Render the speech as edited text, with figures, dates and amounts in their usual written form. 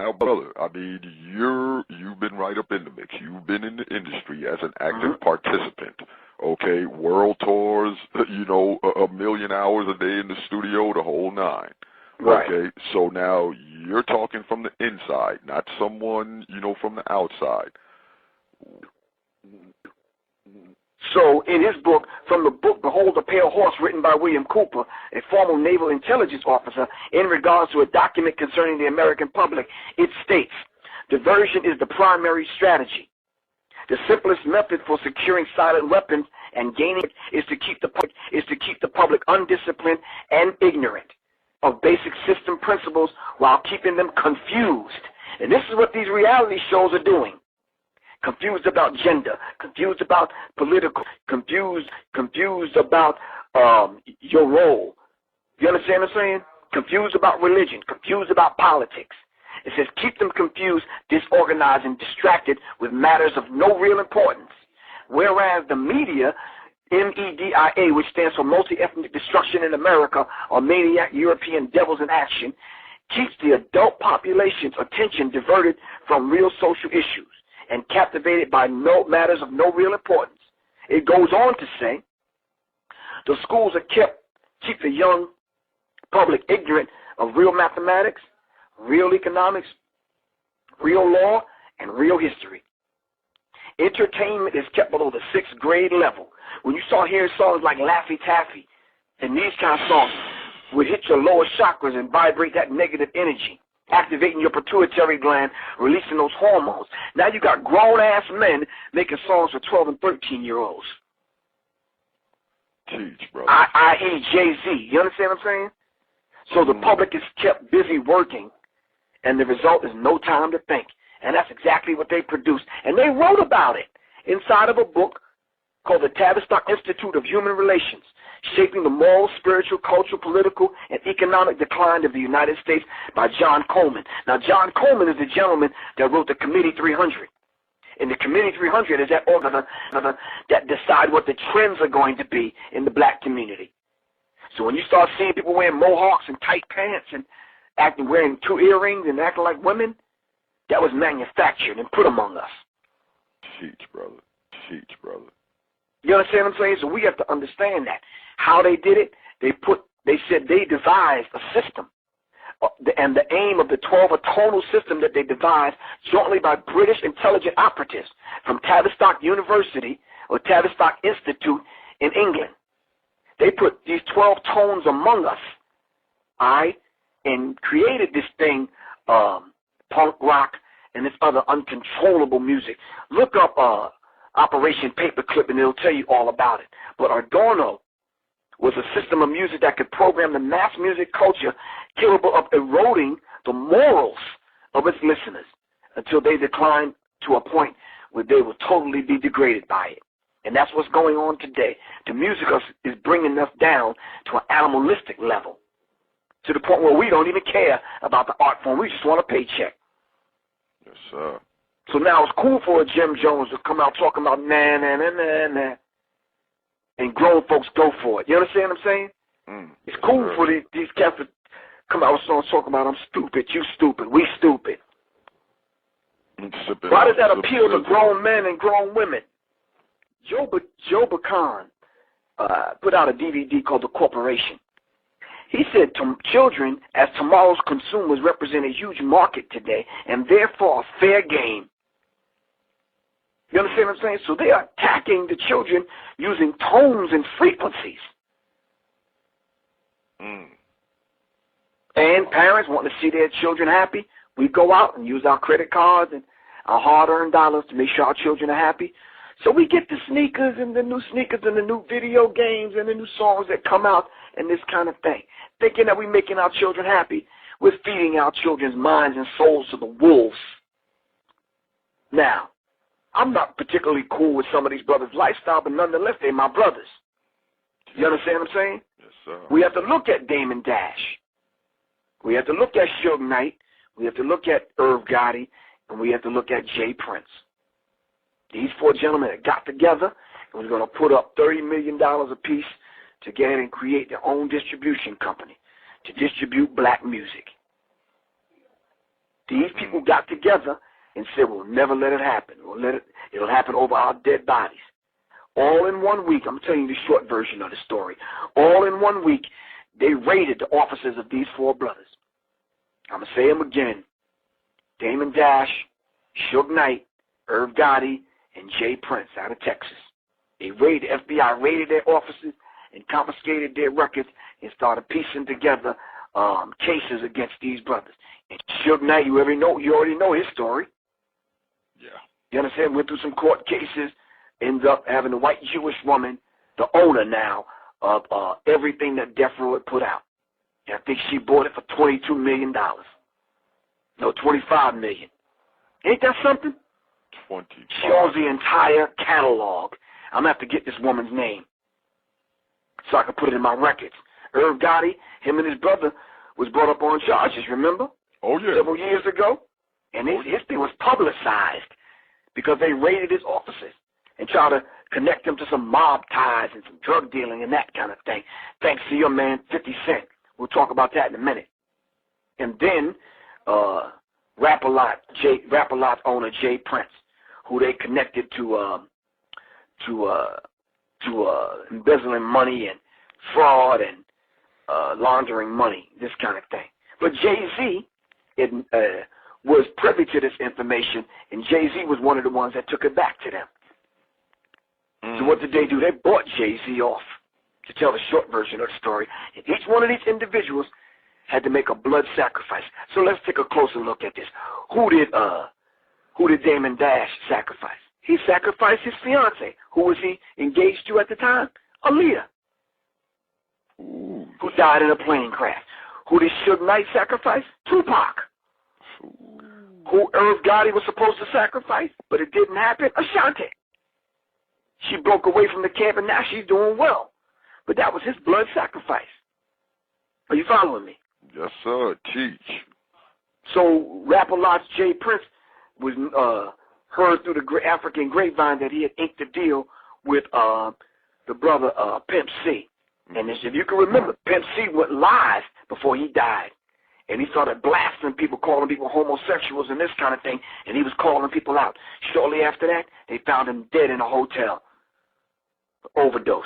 Now, brother, I mean, you've been right up in the mix. You've been in the industry as an active participant. Okay, world tours, you know, a million hours a day in the studio, the whole nine. Right. Okay, so now you're talking from the inside, not someone, you know, from the outside. So, in his book, from the book Behold the Pale Horse, written by William Cooper, a former naval intelligence officer, in regards to a document concerning the American public, it states, diversion is the primary strategy. The simplest method for securing silent weapons and gaining it is to keep the public undisciplined and ignorant of basic system principles while keeping them confused. And this is what these reality shows are doing. Confused about gender, confused about political, confused about your role. You understand what I'm saying? Confused about religion, confused about politics. It says keep them confused, disorganized, and distracted with matters of no real importance. Whereas the media, MEDIA, which stands for Multi-Ethnic Destruction in America, or Maniac European Devils in Action, keeps the adult population's attention diverted from real social issues and captivated by matters of no real importance. It goes on to say, the schools are keep the young public ignorant of real mathematics, real economics, real law, and real history. Entertainment is kept below the 6th grade level. When you start hearing songs like Laffy Taffy, and these kind of songs would hit your lower chakras and vibrate that negative energy, activating your pituitary gland, releasing those hormones. Now you got grown-ass men making songs for 12 and 13-year-olds. Teach, bro. I.e. Jay-Z. You understand what I'm saying? So the public is kept busy working, and the result is no time to think. And that's exactly what they produced. And they wrote about it inside of a book called the Tavistock Institute of Human Relations, Shaping the Moral, Spiritual, Cultural, Political, and Economic Decline of the United States by John Coleman. Now, John Coleman is the gentleman that wrote the Committee 300. And the Committee 300 is that organization that decide what the trends are going to be in the black community. So when you start seeing people wearing mohawks and tight pants and wearing 2 earrings and acting like women, that was manufactured and put among us. Teach, brother. Teach, brother. You understand what I'm saying? So we have to understand that. How they did it, they said they devised a system. And the aim of the 12 atonal system that they devised jointly by British intelligence operatives from Tavistock University or Tavistock Institute in England. They put these 12 tones among us, all right, and created this thing, punk rock and this other uncontrollable music. Look up Operation Paperclip and it'll tell you all about it. But Adorno was a system of music that could program the mass music culture capable of eroding the morals of its listeners until they decline to a point where they will totally be degraded by it. And that's what's going on today. The music is bringing us down to an animalistic level, to the point where we don't even care about the art form. We just want a paycheck. Yes, sir. So now it's cool for a Jim Jones to come out talking about nah, nah, nah, nah, nah, and grown folks go for it. You understand what I'm saying? It's cool for these cats to come out with songs talking about I'm stupid, you stupid, we stupid. Why does that appeal to grown men and grown women? Joe Bacan put out a DVD called The Corporation. He said children as tomorrow's consumers represent a huge market today and therefore a fair game. You understand what I'm saying? So they are attacking the children using tones and frequencies. And parents want to see their children happy. We go out and use our credit cards and our hard-earned dollars to make sure our children are happy. So we get the sneakers and the new video games and the new songs that come out and this kind of thing. Thinking that we're making our children happy, we're feeding our children's minds and souls to the wolves. Now, I'm not particularly cool with some of these brothers' lifestyle, but nonetheless, they're my brothers. You understand what I'm saying? Yes, sir. We have to look at Damon Dash. We have to look at Suge Knight. We have to look at Irv Gotti. And we have to look at Jay Prince. These 4 gentlemen that got together and was going to put up $30 million apiece to get in and create their own distribution company to distribute black music. These people got together and said, we'll never let it happen. It'll happen over our dead bodies. All in 1 week, I'm telling you the short version of the story. All in 1 week, they raided the offices of these 4 brothers. I'm going to say them again. Damon Dash, Suge Knight, Irv Gotti, and Jay Prince out of Texas. They raided, the FBI raided their offices and confiscated their records and started piecing together cases against these brothers. And Suge Knight, you already know his story. Yeah. You understand? Went through some court cases, ends up having a white Jewish woman, the owner now of everything that Death Row had put out. And I think she bought it for $22 million. No, $25 million. Ain't that something? 25. She owns the entire catalog. I'm going to have to get this woman's name so I can put it in my records. Irv Gotti, him and his brother, was brought up on charges, remember? Oh, yeah. Several years ago. And his thing was publicized because they raided his offices and tried to connect him to some mob ties and some drug dealing and that kind of thing. Thanks to your man, 50 Cent. We'll talk about that in a minute. And then Rap-A-Lot owner Jay Prince, who they connected to embezzling money and fraud and laundering money, this kind of thing. But Jay-Z was privy to this information, and Jay-Z was one of the ones that took it back to them. So what did they do? They bought Jay-Z off, to tell the short version of the story. And each one of these individuals had to make a blood sacrifice. So let's take a closer look at this. Who did Damon Dash sacrifice? He sacrificed his fiance. Who was he engaged to at the time? Aaliyah, who died in a plane crash. Who did Suge Knight sacrifice? Tupac. Who Irv Gotti was supposed to sacrifice, but it didn't happen? Ashanti. She broke away from the camp, and now she's doing well. But that was his blood sacrifice. Are you following me? Yes, sir. Teach. So Rap-A-Lot's Jay Prince was heard through the African grapevine that he had inked a deal with the brother Pimp C. And if you can remember, Pimp C went live before he died. And he started blasting people, calling people homosexuals and this kind of thing. And he was calling people out. Shortly after that, they found him dead in a hotel. Overdose.